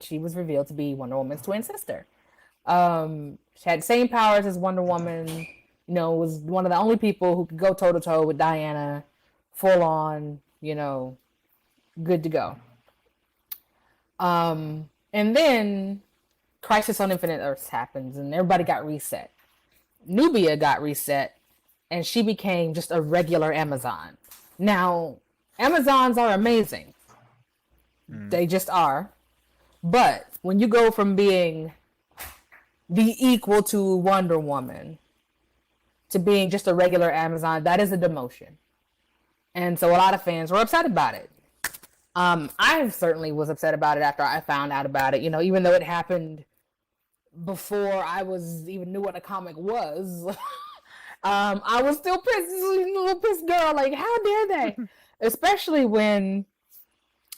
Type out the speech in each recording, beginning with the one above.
she was revealed to be Wonder Woman's twin sister. She had the same powers as Wonder Woman. Was one of the only people who could go toe to toe with Diana, full on. Good to go. And then Crisis on Infinite Earths happens, and everybody got reset. Nubia got reset, and she became just a regular Amazon. Now, Amazons are amazing. They just are. But when you go from being the equal to Wonder Woman to being just a regular Amazon, that is a demotion. And so a lot of fans were upset about it. I certainly was upset about it after I found out about it, even though it happened before I was even knew what a comic was. I was still pissed, little pissed girl, like, how dare they? Especially when,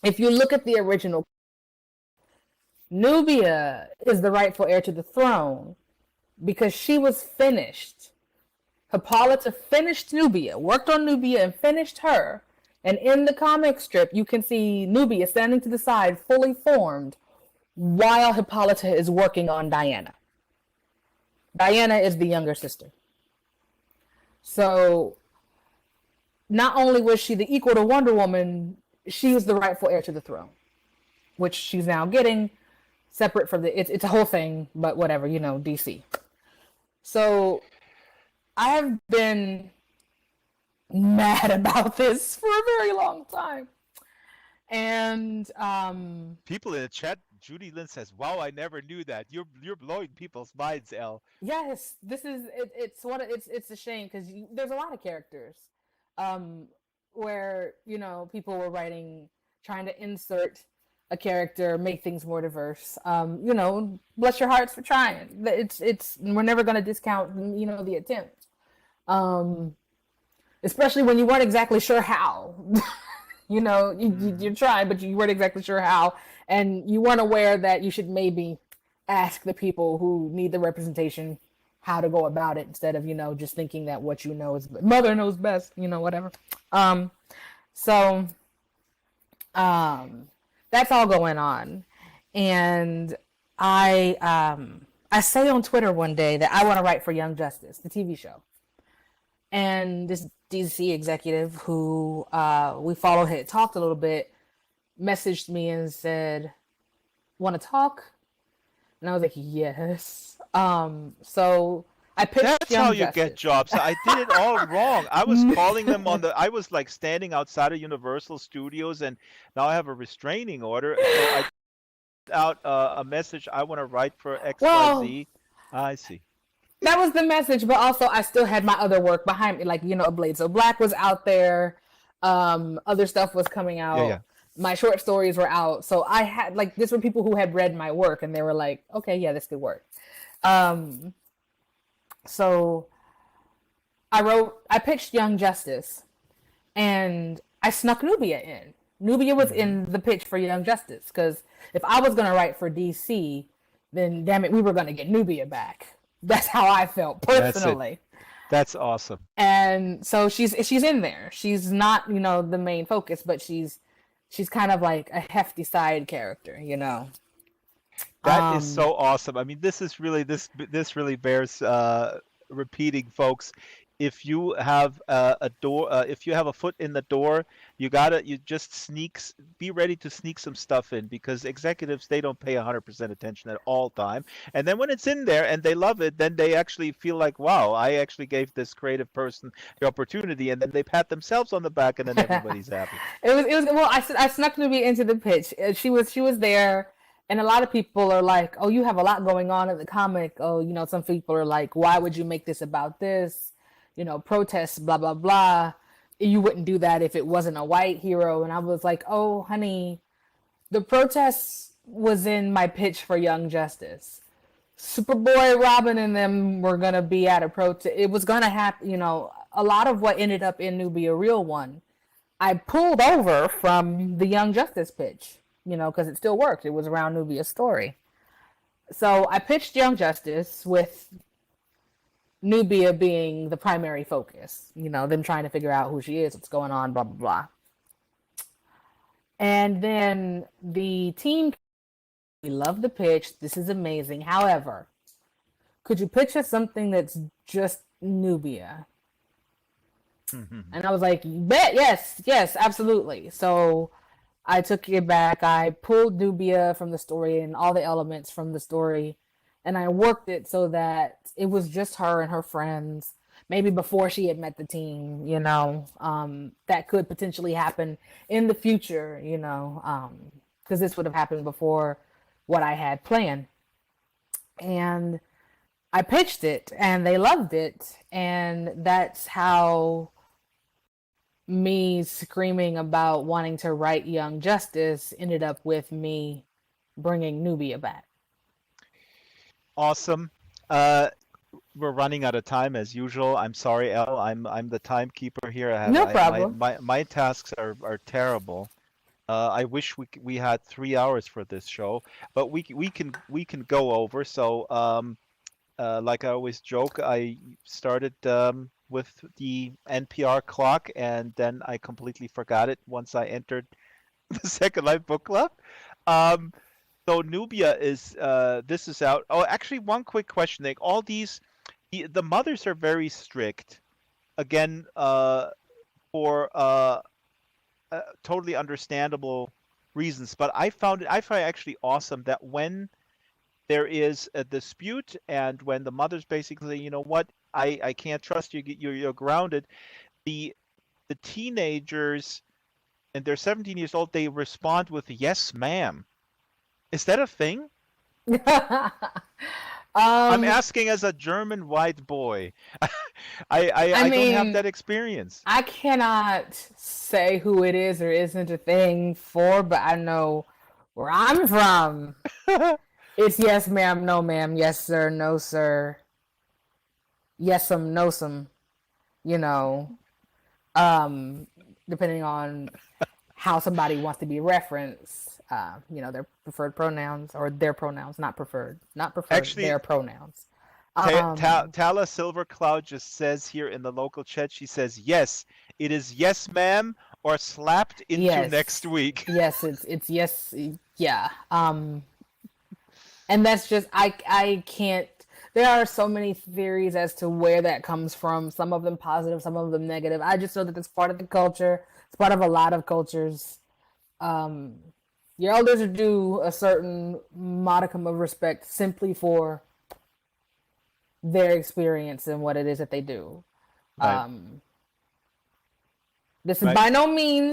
if you look at the original, Nubia is the rightful heir to the throne because she was finished. Hippolyta finished Nubia, worked on Nubia and finished her. And in the comic strip, you can see Nubia standing to the side, fully formed, while Hippolyta is working on Diana. Diana is the younger sister. So, not only was she the equal to Wonder Woman, she was the rightful heir to the throne, which she's now getting, separate from it's a whole thing, but whatever, DC. So, I have been mad about this for a very long time. And people in the chat, Judy Lynn says, "Wow, I never knew that. You're blowing people's minds, Elle." Yes, this is it's a shame because there's a lot of characters where people were writing, trying to insert a character, make things more diverse. Bless your hearts for trying. It's we're never going to discount the attempt. Especially when you weren't exactly sure how. You're trying, but you weren't exactly sure how, and you weren't aware that you should maybe ask the people who need the representation how to go about it instead of just thinking that what you know is mother knows best, whatever. So that's all going on, and I say on Twitter one day that I want to write for Young Justice, the TV show. And this DC executive who we followed had talked a little bit, messaged me and said, "Want to talk?" And I was like, "Yes." So I pitched That's Young how you Justice. get jobs. I did it all wrong. I was calling them I was like standing outside of Universal Studios, and now I have a restraining order. So I put out a message. I want to write for XYZ. I see. That was the message, but also I still had my other work behind me, like A Blade So Black was out there, other stuff was coming out. Yeah. My short stories were out, so I had these were people who had read my work, and they were like, "Okay, yeah, this could work." So I pitched Young Justice, and I snuck Nubia in. Nubia was in the pitch for Young Justice because if I was gonna write for DC, then damn it, we were gonna get Nubia back. That's how I felt personally. That's awesome. And so she's in there. She's not, the main focus, but she's kind of like a hefty side character, That is so awesome. I mean, this is really this really bears repeating, folks. If you have a door, if you have a foot in the door, you just be ready to sneak some stuff in, because executives, they don't pay 100% attention at all time. And then when it's in there and they love it, then they actually feel like, wow, I actually gave this creative person the opportunity, and then they pat themselves on the back, and then everybody's happy. It was well. I snuck Nubia into the pitch. She was there. And a lot of people are like, "Oh, you have a lot going on in the comic." Oh, some people are like, "Why would you make this about this? Protests, blah, blah, blah. You wouldn't do that if it wasn't a white hero." And I was like, "Oh, honey, the protests was in my pitch for Young Justice. Superboy, Robin, and them were going to be at a protest. It was going to happen, a lot of what ended up in Nubia Real One, I pulled over from the Young Justice pitch, because it still worked. It was around Nubia's story. So I pitched Young Justice with Nubia being the primary focus, them trying to figure out who she is, what's going on, blah, blah, blah. And then the team We love the pitch. This is amazing. However, could you pitch us something that's just Nubia? And I was like, bet, yes, yes, absolutely. So I took it back. I pulled Nubia from the story and all the elements from the story, and I worked it so that it was just her and her friends. Maybe before she had met the team, that could potentially happen in the future, because this would have happened before what I had planned. And I pitched it, and they loved it, and that's how me screaming about wanting to write Young Justice ended up with me bringing Nubia back. Awesome. We're running out of time as usual. I'm sorry, Elle. I'm the timekeeper here. No problem. My tasks are terrible. I wish we had 3 hours for this show, but we can go over. So like I always joke, I started with the NPR clock, and then I completely forgot it once I entered the Second Life book club. Um, so Nubia is this is out. Oh, actually, one quick question. Like all these, the mothers are very strict. Again, for totally understandable reasons. But I find it actually awesome that when there is a dispute and when the mother's basically, you know what, I can't trust you, you're grounded. The teenagers, and they're 17 years old, they respond with yes, ma'am. Is that a thing? I'm um, asking as a German white boy. I I don't have mean, that experience. I cannot say who it is or isn't a thing for, but I know where I'm from. It's yes, ma'am, no, ma'am, yes, sir, no, sir, yes'm, no's'm, you know, um, depending on how somebody wants to be referenced, their preferred pronouns or their pronouns, not preferred, Actually, their pronouns. Um, Tala Silvercloud just says here in the local chat, she says, yes, it is yes, ma'am, or slapped into next yes, week. yes, it's yes, yeah. And that's just I can't. There are so many theories as to where that comes from. Some of them positive, some of them negative. I just know that it's part of the culture. It's part of a lot of cultures. Um, your elders are due a certain modicum of respect simply for their experience and what it is that they do. Right, This is right. by no means